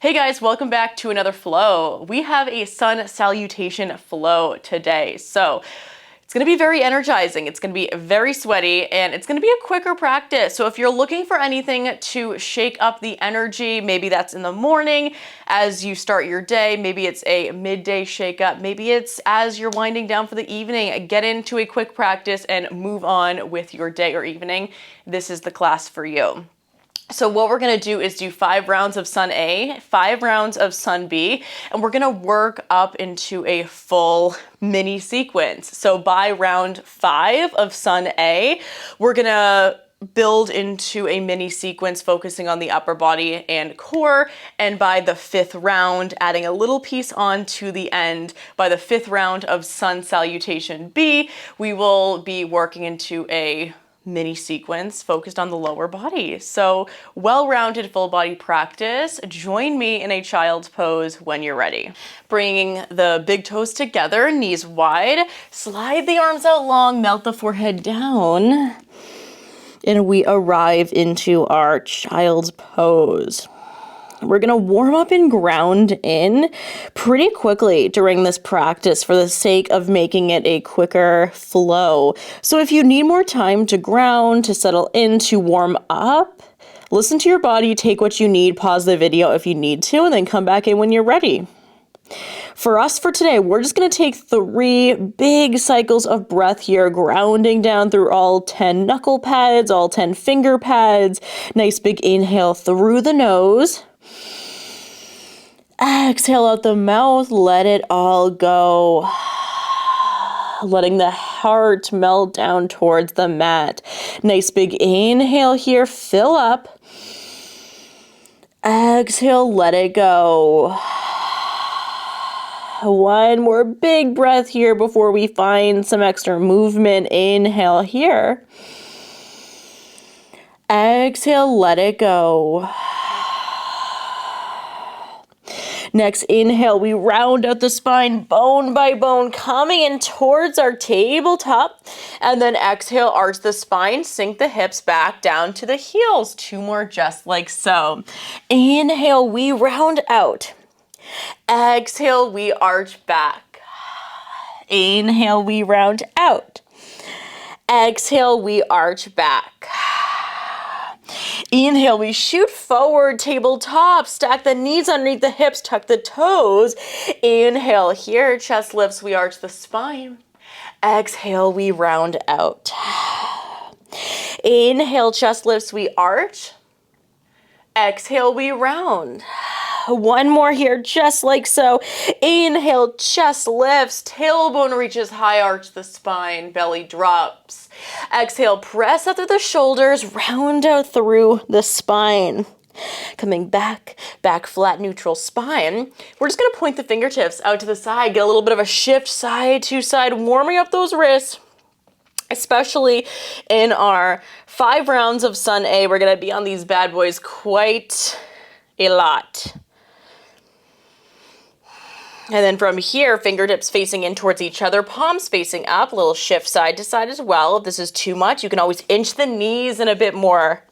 Hey guys, welcome back to another flow. We have a sun salutation flow today. So it's gonna be very energizing, it's gonna be very sweaty, and it's gonna be a quicker practice. So if you're looking for anything to shake up the energy, maybe that's in the morning as you start your day, maybe it's a midday shake up, maybe it's as you're winding down for the evening, get into a quick practice and move on with your day or evening, this is the class for you. So what we're gonna do is do 5 rounds of Sun A, 5 rounds of Sun B, and we're gonna work up into a full mini sequence. So by round 5 of Sun A, we're gonna build into a mini sequence focusing on the upper body and core, and by the 5th round, adding a little piece on to the end. By the 5th round of Sun Salutation B, we will be working into a mini sequence focused on the lower body. So well-rounded full body practice. Join me in a child's pose when you're ready. Bringing the big toes together, knees wide, slide the arms out long, melt the forehead down, and we arrive into our child's pose. We're gonna warm up and ground in pretty quickly during this practice for the sake of making it a quicker flow. So if you need more time to ground, to settle in, to warm up, listen to your body, take what you need, pause the video if you need to, and then come back in when you're ready. For us for today, we're just gonna take 3 big cycles of breath here, grounding down through all 10 knuckle pads, all 10 finger pads. Nice big inhale through the nose. Exhale out the mouth, let it all go. Letting the heart melt down towards the mat. Nice big inhale here, fill up. Exhale, let it go. One more big breath here before we find some extra movement. Inhale here. Exhale, let it go. Next inhale, we round out the spine bone by bone, coming in towards our tabletop. And then exhale, arch the spine, sink the hips back down to the heels. 2 more just like so. Inhale, we round out. Exhale, we arch back. Inhale, we round out. Exhale, we arch back. Inhale, we shoot forward, tabletop, stack the knees underneath the hips, tuck the toes. Inhale here, chest lifts, we arch the spine. Exhale, we round out. Inhale, chest lifts, we arch. Exhale, we round. One more here, just like so. Inhale, chest lifts, tailbone reaches high, arch the spine, belly drops. Exhale, press up through the shoulders, round out through the spine. Coming back, back flat, neutral spine. We're just gonna point the fingertips out to the side, get a little bit of a shift side to side, warming up those wrists. Especially in our 5 rounds of Sun A, we're gonna be on these bad boys quite a lot. And then from here, fingertips facing in towards each other, palms facing up, a little shift side to side as well. If this is too much, you can always inch the knees in a bit more.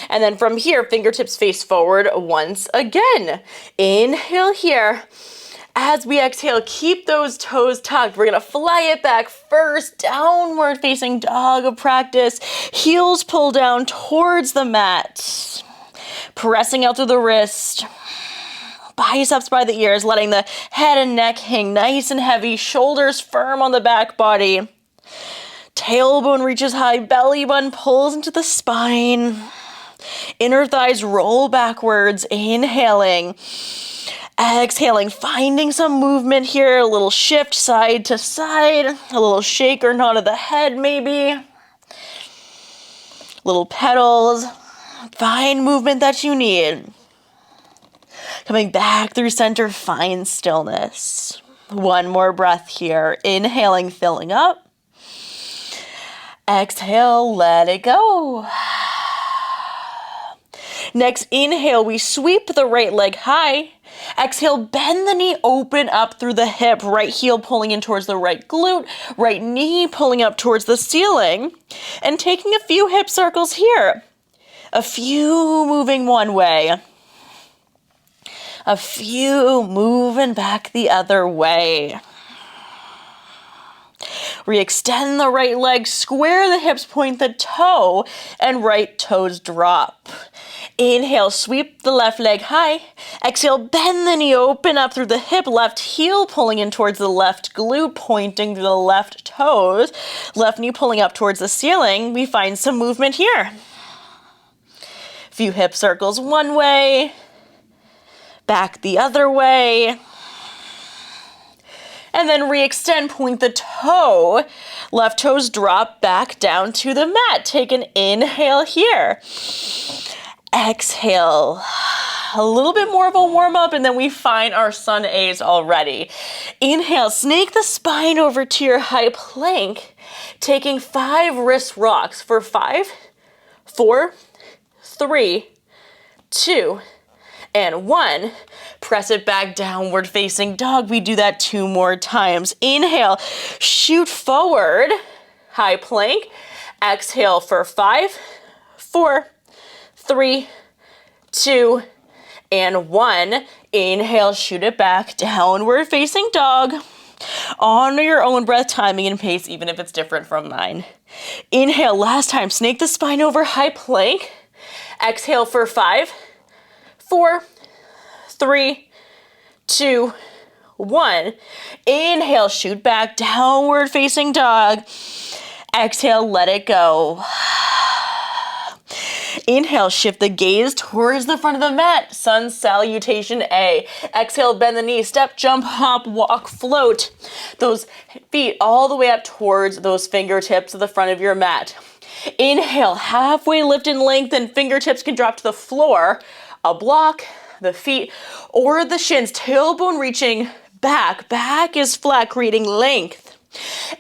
And then from here, fingertips face forward once again. Inhale here. As we exhale, keep those toes tucked. We're gonna fly it back first, downward facing dog practice. Heels pull down towards the mat. Pressing out through the wrist. Biceps by the ears, letting the head and neck hang nice and heavy. Shoulders firm on the back body. Tailbone reaches high, belly button pulls into the spine. Inner thighs roll backwards, inhaling. Exhaling, finding some movement here, a little shift side to side, a little shake or nod of the head maybe, little pedals, find movement that you need. Coming back through center, find stillness. One more breath here, inhaling, filling up. Exhale, let it go. Next inhale, we sweep the right leg high. Exhale, bend the knee, open up through the hip, right heel pulling in towards the right glute, right knee pulling up towards the ceiling, and taking a few hip circles here. A few moving one way. A few moving back the other way. Re-extend the right leg, square the hips, point the toe, and right toes drop. Inhale, sweep the left leg high. Exhale, bend the knee, open up through the hip, left heel pulling in towards the left glute, pointing to the left toes, left knee pulling up towards the ceiling. We find some movement here. Few hip circles one way, back the other way. And then re-extend, point the toe, left toes drop back down to the mat. Take an inhale here. Exhale. A little bit more of a warm up, and then we find our Sun A's already. Inhale, snake the spine over to your high plank, taking 5 wrist rocks for 5, 4, 3, 2, and 1. Press it back, downward facing dog. We do that 2 more times. Inhale, shoot forward, high plank. Exhale for 5, 4, 3, 2, and 1. Inhale, shoot it back, downward facing dog. Honor your own breath, timing, and pace, even if it's different from mine. Inhale, last time, snake the spine over, high plank. Exhale for 5, 4, 3, 2, 1. Inhale, shoot back, downward facing dog. Exhale, let it go. Inhale, shift the gaze towards the front of the mat. Sun Salutation A. Exhale, bend the knee, step, jump, hop, walk, float. Those feet all the way up towards those fingertips of the front of your mat. Inhale, halfway lift and lengthen. Fingertips can drop to the floor. A block, the feet, or the shins. Tailbone reaching back. Back is flat, creating length.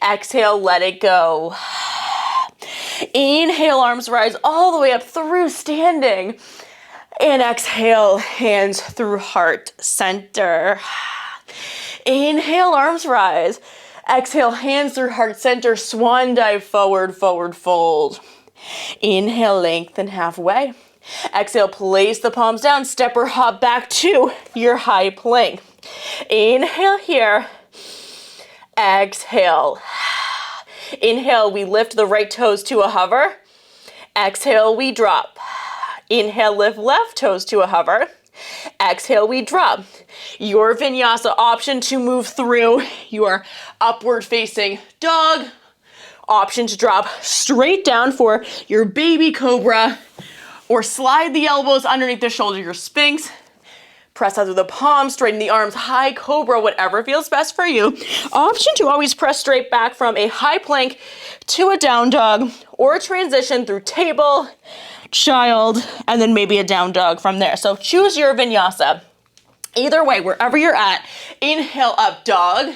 Exhale, let it go. Inhale, arms rise all the way up through standing. And exhale, hands through heart center. Inhale, arms rise. Exhale, hands through heart center. Swan dive forward, forward fold. Inhale, lengthen halfway. Exhale, place the palms down. Step or hop back to your high plank. Inhale here. Exhale. Inhale, we lift the right toes to a hover. Exhale, we drop. Inhale, lift left toes to a hover. Exhale, we drop. Your vinyasa option to move through your upward facing dog. Option to drop straight down for your baby cobra, or slide the elbows underneath the shoulder, your Sphinx. Press out through the palms, straighten the arms, high cobra, whatever feels best for you. Option to always press straight back from a high plank to a down dog, or transition through table, child, and then maybe a down dog from there. So choose your vinyasa. Either way, wherever you're at, inhale up dog,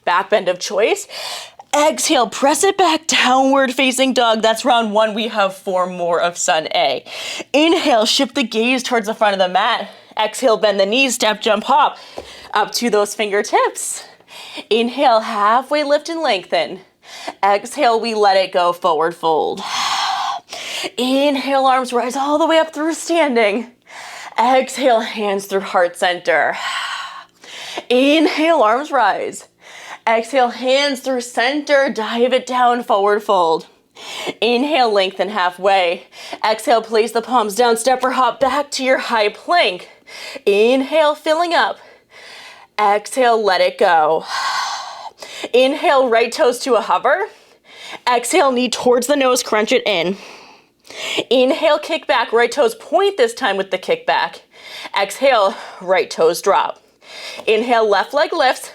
back bend of choice. Exhale, press it back, downward facing dog. That's round 1. We have 4 more of Sun A. Inhale, shift the gaze towards the front of the mat. Exhale, bend the knees, step, jump, hop, up to those fingertips. Inhale, halfway lift and lengthen. Exhale, we let it go, forward fold. Inhale, arms rise all the way up through standing. Exhale, hands through heart center. Inhale, arms rise. Exhale, hands through center, dive it down, forward fold. Inhale, lengthen halfway. Exhale, place the palms down, step or hop back to your high plank. Inhale, filling up. Exhale, let it go. Inhale, right toes to a hover. Exhale, knee towards the nose, crunch it in. Inhale, kick back, right toes point this time with the kick back. Exhale, right toes drop. Inhale, left leg lifts.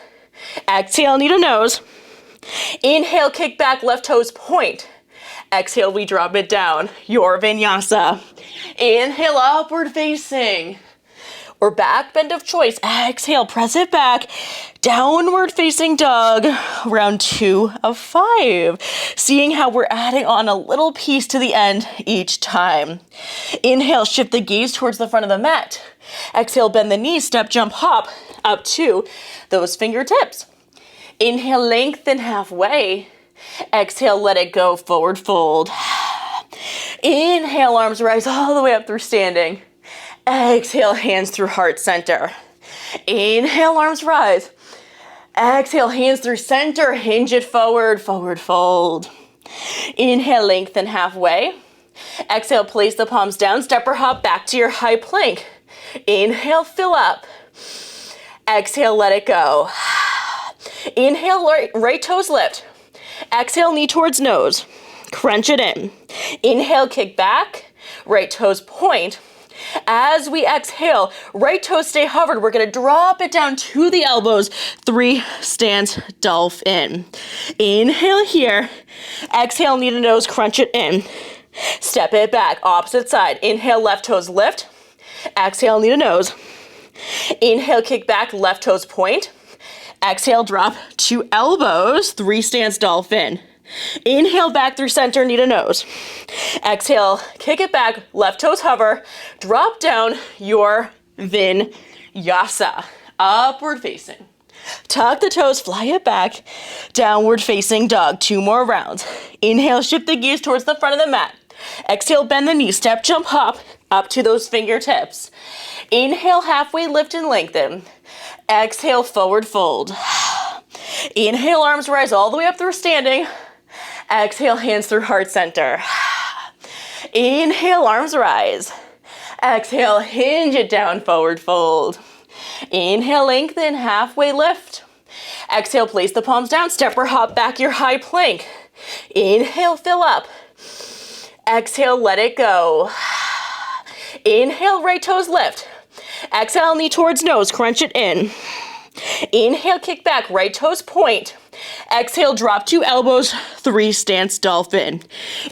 Exhale, knee to nose. Inhale, kick back, left toes point. Exhale, we drop it down. Your vinyasa. Inhale, upward facing. or back bend of choice. Exhale, press it back. Downward facing dog, round 2 of 5. Seeing how we're adding on a little piece to the end each time. Inhale, shift the gaze towards the front of the mat. Exhale, bend the knees, step, jump, hop up to those fingertips. Inhale, lengthen halfway. Exhale, let it go, forward fold. Inhale, arms rise all the way up through standing. Exhale, hands through heart center. Inhale, arms rise. Exhale, hands through center, hinge it forward, forward fold. Inhale, lengthen halfway. Exhale, place the palms down, step or hop back to your high plank. Inhale, fill up. Exhale, let it go. Inhale, right toes lift. Exhale, knee towards nose. Crunch it in. Inhale, kick back. Right toes point. As we exhale, right toes stay hovered. We're gonna drop it down to the elbows. 3 stance dolphin. Inhale here. Exhale, knee to nose, crunch it in. Step it back, opposite side. Inhale, left toes lift. Exhale, knee to nose. Inhale, kick back, left toes point. Exhale, drop to elbows, 3 stance dolphin. Inhale, back through center, knee to nose. Exhale, kick it back, left toes hover, drop down your vinyasa, upward facing. Tuck the toes, fly it back, downward facing dog, 2 more rounds. Inhale, shift the gaze towards the front of the mat. Exhale, bend the knees, step, jump, hop, up to those fingertips. Inhale, halfway lift and lengthen. Exhale, forward fold. Inhale, arms rise all the way up through standing. Exhale, hands through heart center. Inhale, arms rise. Exhale, hinge it down, forward fold. Inhale, lengthen, halfway lift. Exhale, place the palms down, step or hop back your high plank. Inhale, fill up. Exhale, let it go. Inhale, right toes lift. Exhale, knee towards nose, crunch it in. Inhale, kick back, right toes point. Exhale, drop to elbows, 3 stance dolphin.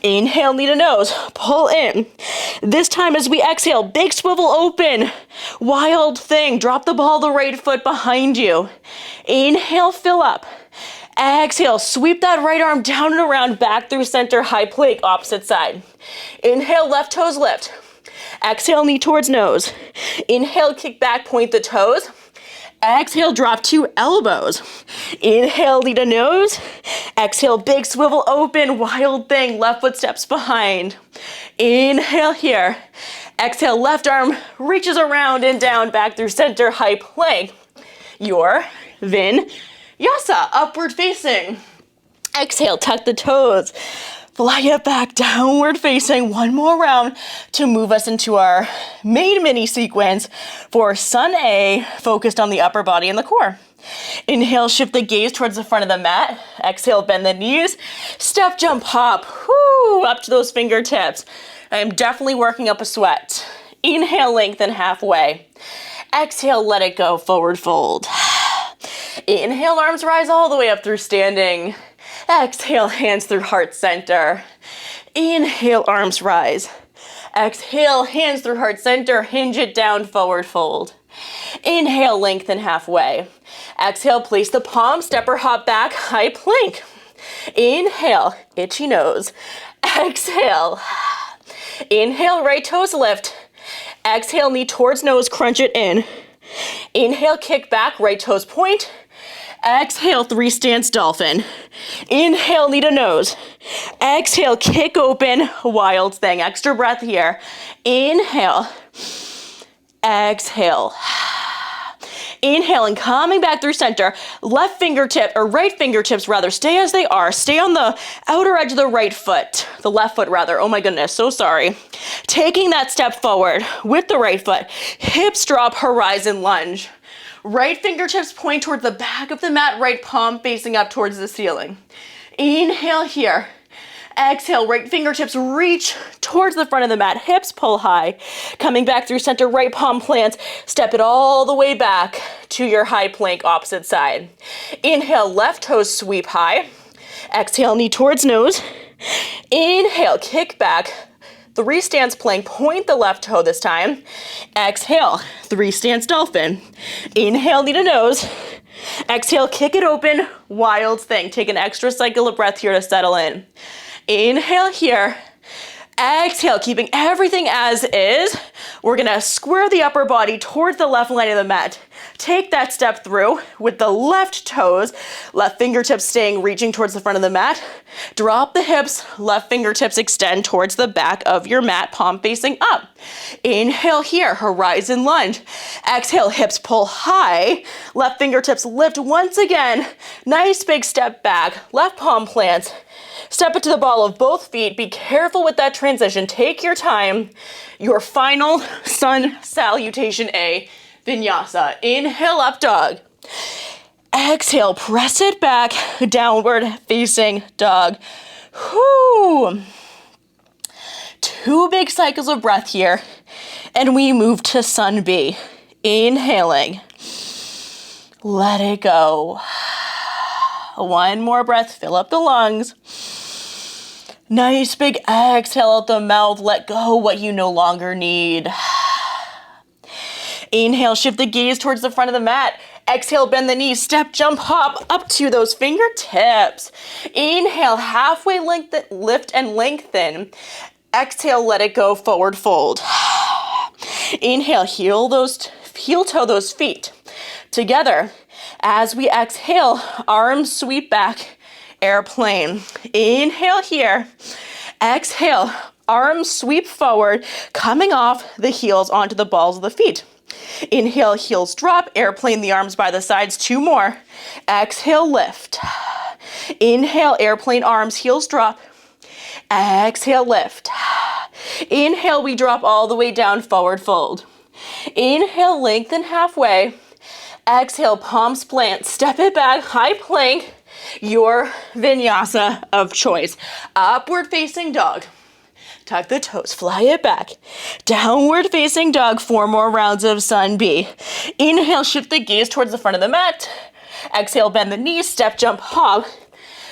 Inhale, knee to nose, pull in. This time as we exhale, big swivel open. Wild thing, drop the ball of the right foot behind you. Inhale, fill up. Exhale, sweep that right arm down and around, back through center, high plank, opposite side. Inhale, left toes lift. Exhale, knee towards nose. Inhale, kick back, point the toes. Exhale, drop to elbows. Inhale, knee to nose. Exhale, big swivel open, wild thing, left foot steps behind. Inhale here. Exhale, left arm reaches around and down, back through center, high plank. Your vinyasa, upward facing. Exhale, tuck the toes. Fly it back, downward facing. 1 more round to move us into our main mini sequence for Sun A, focused on the upper body and the core. Inhale, shift the gaze towards the front of the mat. Exhale, bend the knees. Step, jump, hop. Whoo, up to those fingertips. I am definitely working up a sweat. Inhale, lengthen halfway. Exhale, let it go, forward fold. Inhale, arms rise all the way up through standing. Exhale, hands through heart center. Inhale, arms rise. Exhale, hands through heart center, hinge it down, forward fold. Inhale, lengthen halfway. Exhale, place the palm, step or hop back, high plank. Inhale, itchy nose. Exhale. Inhale, right toes lift. Exhale, knee towards nose, crunch it in. Inhale, kick back, right toes point. Exhale, 3 stance dolphin. Inhale, knee to nose. Exhale, kick open, wild thing. Extra breath here. Inhale. Exhale. Inhale and coming back through center. Left fingertip, or right fingertips rather, stay as they are. Stay on the outer edge of the right foot. The left foot rather. Oh my goodness, so sorry. Taking that step forward with the right foot. Hips drop, horizon lunge. Right fingertips point towards the back of the mat, right palm facing up towards the ceiling. Inhale here. Exhale, right fingertips reach towards the front of the mat, hips pull high. Coming back through center, right palm plants, step it all the way back to your high plank, opposite side. Inhale, left toes sweep high. Exhale, knee towards nose. Inhale, kick back, 3 stance plank, point the left toe this time. Exhale, 3 stance dolphin. Inhale, knee to nose. Exhale, kick it open, wild thing. Take an extra cycle of breath here to settle in. Inhale here. Exhale, keeping everything as is. We're gonna square the upper body towards the left line of the mat. Take that step through with the left toes, left fingertips staying, reaching towards the front of the mat. Drop the hips, left fingertips extend towards the back of your mat, palm facing up. Inhale here, horizon lunge. Exhale, hips pull high, left fingertips lift once again. Nice big step back, left palm plants. Step it to the ball of both feet. Be careful with that transition. Take your time. Your final Sun Salutation A vinyasa. Inhale, up dog. Exhale, press it back, downward facing dog. Whew. 2 big cycles of breath here. And we move to Sun B. Inhaling. Let it go. 1 more breath, fill up the lungs. Nice big exhale out the mouth. Let go what you no longer need. Inhale, shift the gaze towards the front of the mat. Exhale, bend the knees, step, jump, hop up to those fingertips. Inhale, halfway lift and lengthen. Exhale, let it go, forward fold. Inhale, heel toe those feet together. As we exhale, arms sweep back, airplane. Inhale here. Exhale, arms sweep forward, coming off the heels onto the balls of the feet. Inhale, heels drop, airplane the arms by the sides, 2 more. Exhale, lift. Inhale, airplane arms, heels drop. Exhale, lift. Inhale, we drop all the way down, forward fold. Inhale, lengthen halfway. Exhale, palms plant, step it back, high plank, your vinyasa of choice. Upward facing dog. Tuck the toes, fly it back. Downward facing dog, 4 more rounds of Sun B. Inhale, shift the gaze towards the front of the mat. Exhale, bend the knees, step, jump, hop,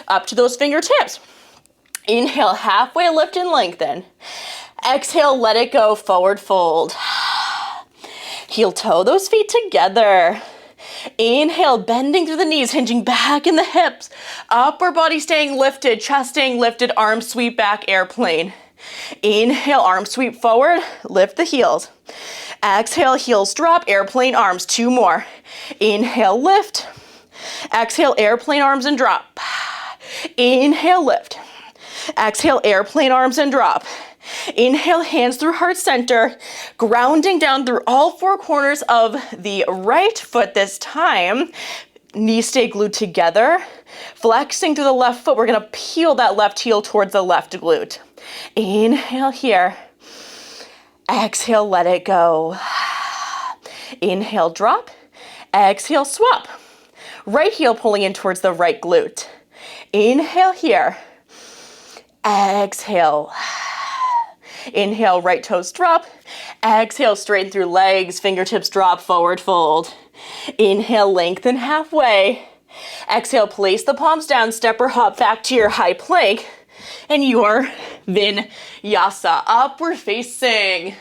up to those fingertips. Inhale, halfway lift and lengthen. Exhale, let it go, forward fold. Heel toe those feet together. Inhale, bending through the knees, hinging back in the hips. Upper body staying lifted, chest staying lifted, arms sweep back, airplane. Inhale, arms sweep forward, lift the heels. Exhale, heels drop, airplane arms, 2 more. Inhale, lift. Exhale, airplane arms and drop. Inhale, lift. Exhale, airplane arms and drop. Inhale, hands through heart center, grounding down through all 4 corners of the right foot this time. Knees stay glued together. Flexing through the left foot, we're gonna peel that left heel towards the left glute. Inhale here. Exhale, let it go. Inhale, drop. Exhale, swap. Right heel pulling in towards the right glute. Inhale here. Exhale. Inhale, right toes drop. Exhale, straighten through legs, fingertips drop, forward fold. Inhale, lengthen halfway. Exhale, place the palms down, step or hop back to your high plank. And your vinyasa, upward facing.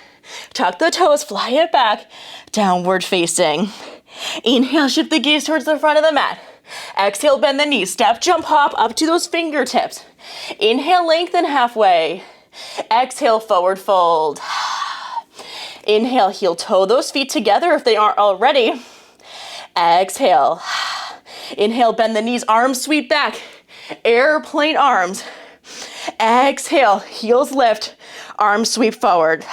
Tuck the toes, fly it back, downward facing. Inhale, shift the gaze towards the front of the mat. Exhale, bend the knees, step, jump, hop up to those fingertips. Inhale, lengthen halfway. Exhale, forward fold. Inhale, heel toe those feet together if they aren't already. Exhale. Inhale, bend the knees, arms sweep back. Airplane arms. Exhale, heels lift, arms sweep forward.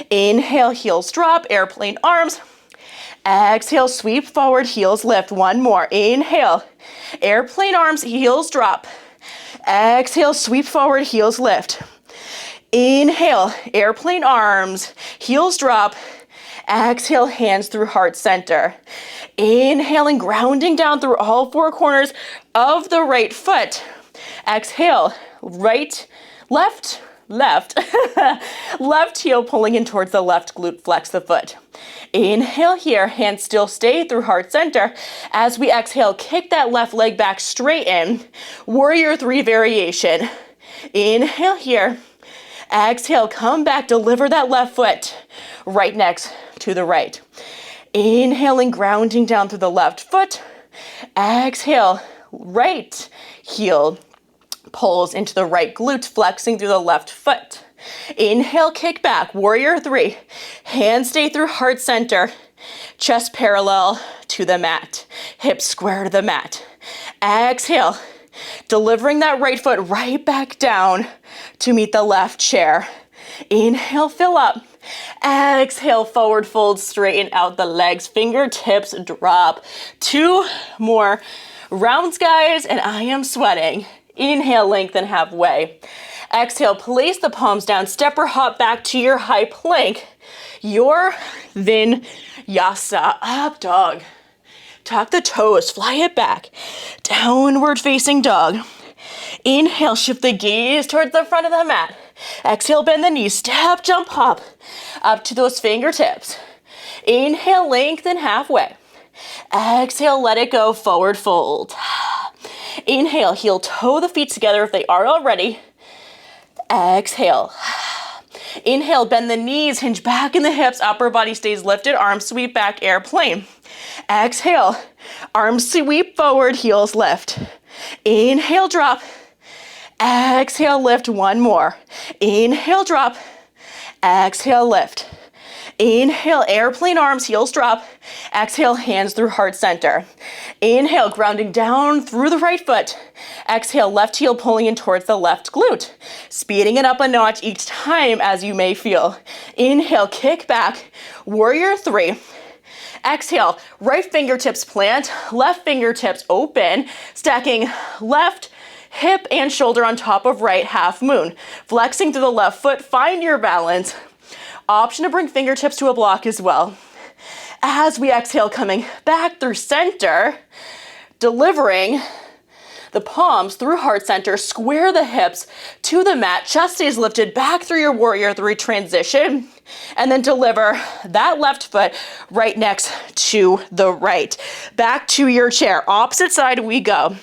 Inhale, heels drop, airplane arms. Exhale, sweep forward, heels lift. 1 more. Inhale, airplane arms, heels drop. Exhale, sweep forward, heels lift. Inhale, airplane arms, heels drop. Exhale, hands through heart center. Inhaling, grounding down through all 4 corners of the right foot. Exhale, right, left, left. Left heel pulling in towards the left glute, flex the foot. Inhale here, hands still stay through heart center. As we exhale, kick that left leg back, straighten. Warrior 3 variation. Inhale here. Exhale, come back, deliver that left foot right next to the right. Inhaling, grounding down through the left foot. Exhale, right heel pulls into the right glute, flexing through the left foot. Inhale, kick back, warrior three. Hands stay through heart center. Chest parallel to the mat. Hips square to the mat. Exhale, delivering that right foot right back down to meet the left chair. Inhale, fill up. Exhale, forward fold, straighten out the legs. Fingertips drop. 2 more rounds, guys, and I am sweating. Inhale, lengthen halfway. Exhale, place the palms down. Step or hop back to your high plank. Your vinyasa, up dog. Tuck the toes, fly it back. Downward facing dog. Inhale, shift the gaze towards the front of the mat. Exhale, bend the knees, step, jump, hop, up to those fingertips. Inhale, lengthen halfway. Exhale, let it go, forward fold. Inhale, heel toe the feet together if they are already. Exhale. Inhale, bend the knees, hinge back in the hips, upper body stays lifted, arms sweep back, airplane. Exhale, arms sweep forward, heels lift. Inhale, drop. Exhale, lift, 1 more. Inhale, drop. Exhale, lift. Inhale, airplane arms, heels drop. Exhale, hands through heart center. Inhale, grounding down through the right foot. Exhale, left heel pulling in towards the left glute. Speeding it up a notch each time as you may feel. Inhale, kick back, warrior three. Exhale, right fingertips plant, left fingertips open, stacking left hip and shoulder on top of right, half moon. Flexing through the left foot, find your balance. Option to bring fingertips to a block as well. As we exhale, coming back through center, delivering the palms through heart center, square the hips to the mat, chest stays lifted back through your warrior three transition, and then deliver that left foot right next to the right. Back to your chair, opposite side we go.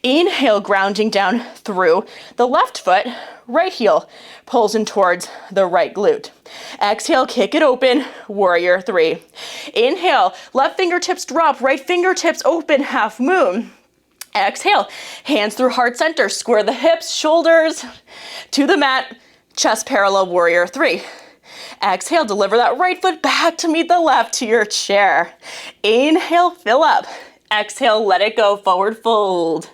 Inhale, grounding down through the left foot, right heel pulls in towards the right glute. Exhale, kick it open, warrior three. Inhale, left fingertips drop, right fingertips open, half moon. Exhale, hands through heart center, square the hips, shoulders to the mat, chest parallel, warrior three. Exhale, deliver that right foot back to meet the left to your chair. Inhale, fill up. Exhale, let it go, forward fold.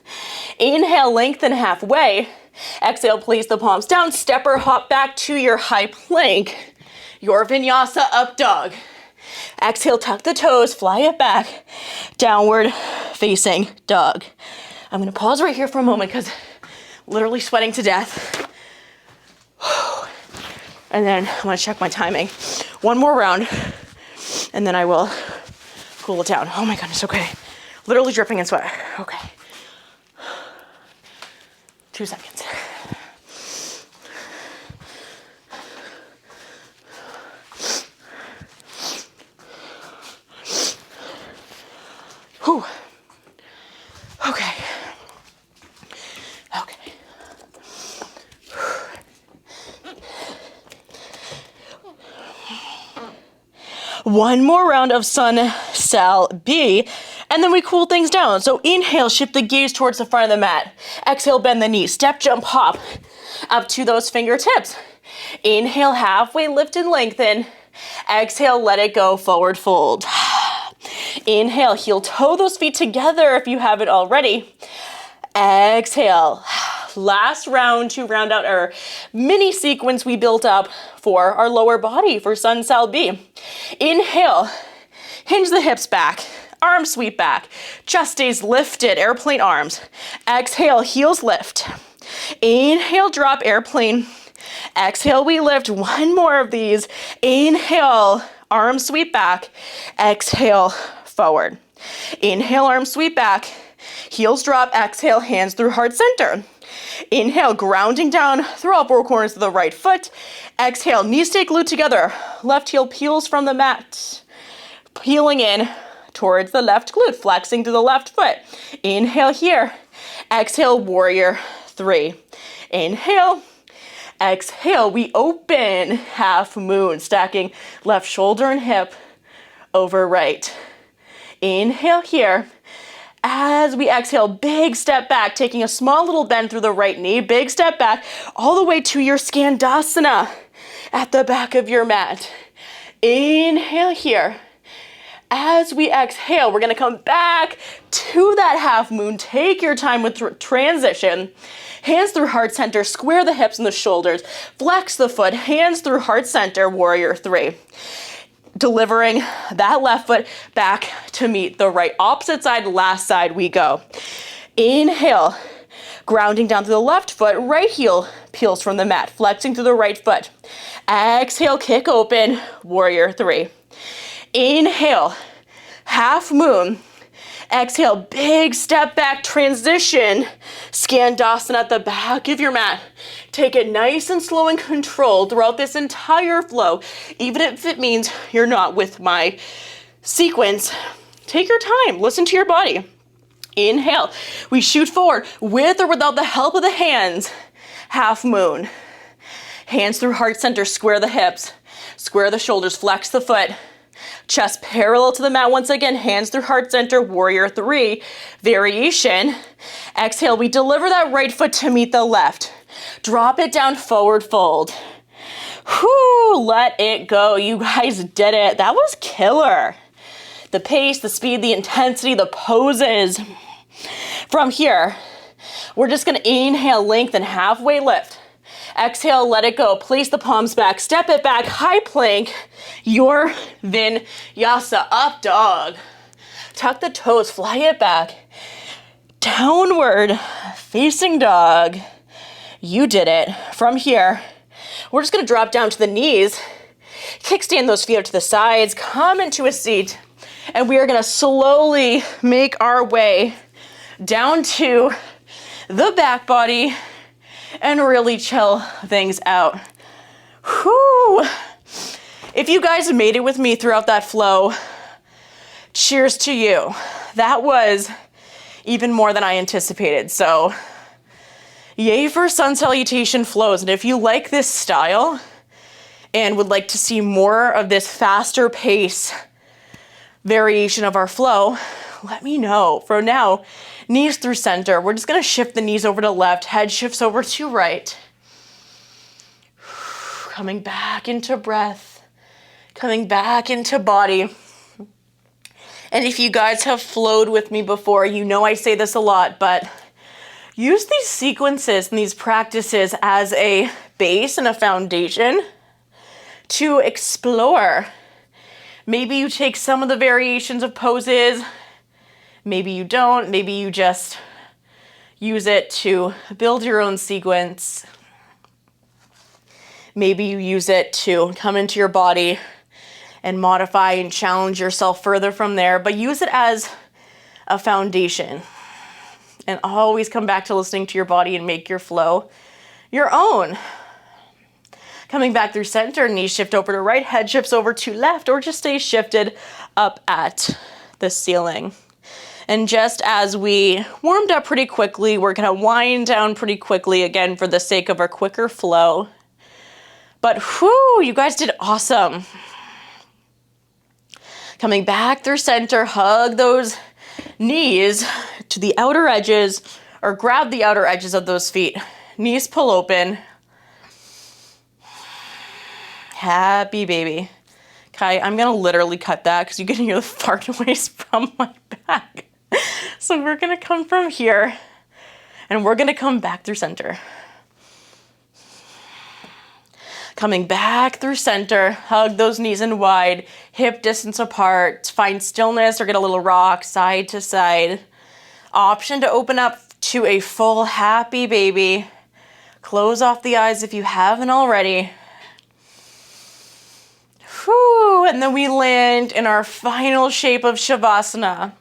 Inhale, lengthen halfway. Exhale, place the palms down, step or hop back to your high plank. Your vinyasa, up dog. Exhale, tuck the toes, fly it back. Downward facing dog. I'm gonna pause right here for a moment because literally sweating to death. And then I'm gonna check my timing. 1 more round, and then I will cool it down. Oh my goodness, okay. Literally dripping in sweat. Okay. 2 seconds. Whew. Okay. Okay. 1 more round of Sun Sal B, and then we cool things down. So inhale, shift the gaze towards the front of the mat. Exhale, bend the knees, step, jump, hop up to those fingertips. Inhale, halfway lift and lengthen. Exhale, let it go, forward fold. Inhale, heel toe those feet together if you haven't already. Exhale. Last round to round out our mini sequence we built up for our lower body for Sun Sal B. Inhale, hinge the hips back, arms sweep back, chest stays lifted, airplane arms. Exhale, heels lift. Inhale, drop, airplane. Exhale, we lift. 1 more of these. Inhale, arms sweep back. Exhale, forward. Inhale, arms sweep back. Heels drop, exhale, hands through heart center. Inhale, grounding down through all 4 corners of the right foot. Exhale, knees stay glued together. Left heel peels from the mat. Peeling in towards the left glute, flexing to the left foot. Inhale here. Exhale, warrior three. Inhale. Exhale, we open, half moon, stacking left shoulder and hip over right. Inhale here. As we exhale, big step back, taking a small little bend through the right knee, big step back, all the way to your Skandasana at the back of your mat. Inhale here. As we exhale, we're gonna come back to that half moon. Take your time with transition. Hands through heart center, square the hips and the shoulders, flex the foot, hands through heart center, warrior three. Delivering that left foot back to meet the right. Opposite side, last side we go. Inhale, grounding down through the left foot, right heel peels from the mat, flexing through the right foot. Exhale, kick open, warrior three. Inhale, half moon. Exhale, big step back, transition, Skandasana at the back of your mat. Take it nice and slow and controlled throughout this entire flow, even if it means you're not with my sequence. Take your time, listen to your body. Inhale, we shoot forward with or without the help of the hands, half moon. Hands through heart center, square the hips, square the shoulders, flex the foot. Chest parallel to the mat once again, hands through heart center, warrior three, variation. Exhale, we deliver that right foot to meet the left. Drop it down, forward fold. Whoo, let it go. You guys did it. That was killer. The pace, the speed, the intensity, the poses. From here, we're just gonna inhale, lengthen, halfway lift. Exhale, let it go. Place the palms back, step it back, high plank, your vinyasa, up dog. Tuck the toes, fly it back. Downward facing dog. You did it. From here, we're just gonna drop down to the knees, kickstand those feet up to the sides, come into a seat, and we are gonna slowly make our way down to the back body and really chill things out. Whew. If you guys made it with me throughout that flow, cheers to you. That was even more than I anticipated. So yay for Sun Salutation flows. And if you like this style and would like to see more of this faster pace variation of our flow, let me know. For now, knees through center. We're just gonna shift the knees over to left, head shifts over to right. Coming back into breath, coming back into body. And if you guys have flowed with me before, you know I say this a lot, but use these sequences and these practices as a base and a foundation to explore. Maybe you take some of the variations of poses, maybe you don't, maybe you just use it to build your own sequence. Maybe you use it to come into your body and modify and challenge yourself further from there, but use it as a foundation. And always come back to listening to your body and make your flow your own. Coming back through center, knees shift over to right, head shifts over to left, or just stay shifted up at the ceiling. And just as we warmed up pretty quickly, we're gonna wind down pretty quickly again for the sake of our quicker flow. But whew, you guys did awesome. Coming back through center, hug those knees to the outer edges, or grab the outer edges of those feet. Knees pull open. Happy baby. Okay, I'm gonna literally cut that because you can hear the fart noise from my back. So we're gonna come from here and we're gonna come back through center. Coming back through center, hug those knees in wide, hip distance apart, find stillness or get a little rock side to side. Option to open up to a full happy baby. Close off the eyes if you haven't already. Whew, and then we land in our final shape of Shavasana.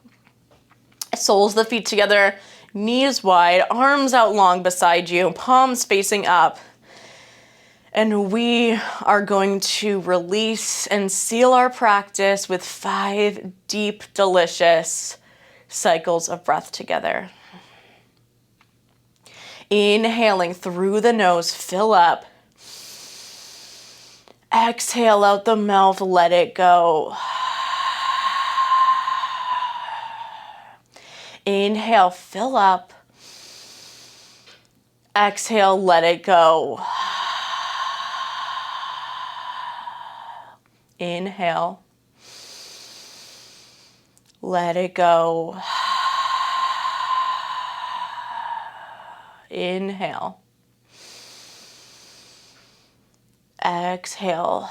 Soles the feet together, knees wide, arms out long beside you, palms facing up. And we are going to release and seal our practice with 5 deep, delicious cycles of breath together. Inhaling through the nose, fill up. Exhale out the mouth, let it go. Inhale, fill up. Exhale, let it go. Inhale. Let it go. Inhale. Exhale.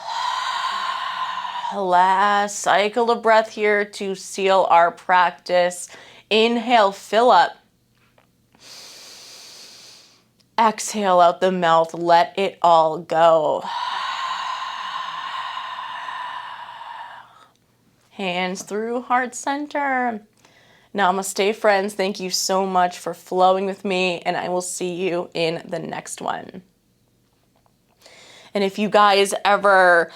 Last cycle of breath here to seal our practice. Inhale, fill up. Exhale out the mouth, let it all go. Hands through heart center. Namaste, friends. Thank you so much for flowing with me, and I will see you in the next one. And if you guys ever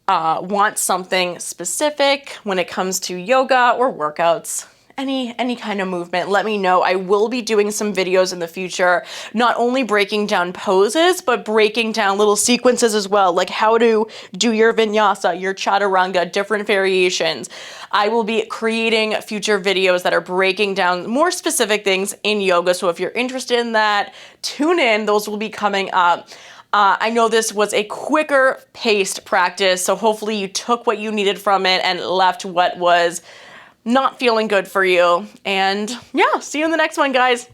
want something specific when it comes to yoga or workouts, any kind of movement, let me know. I will be doing some videos in the future, not only breaking down poses, but breaking down little sequences as well, like how to do your vinyasa, your chaturanga, different variations. I will be creating future videos that are breaking down more specific things in yoga. So if you're interested in that, tune in. Those will be coming up. I know this was a quicker paced practice, so hopefully you took what you needed from it and left what was not feeling good for you. And yeah, see you in the next one, guys.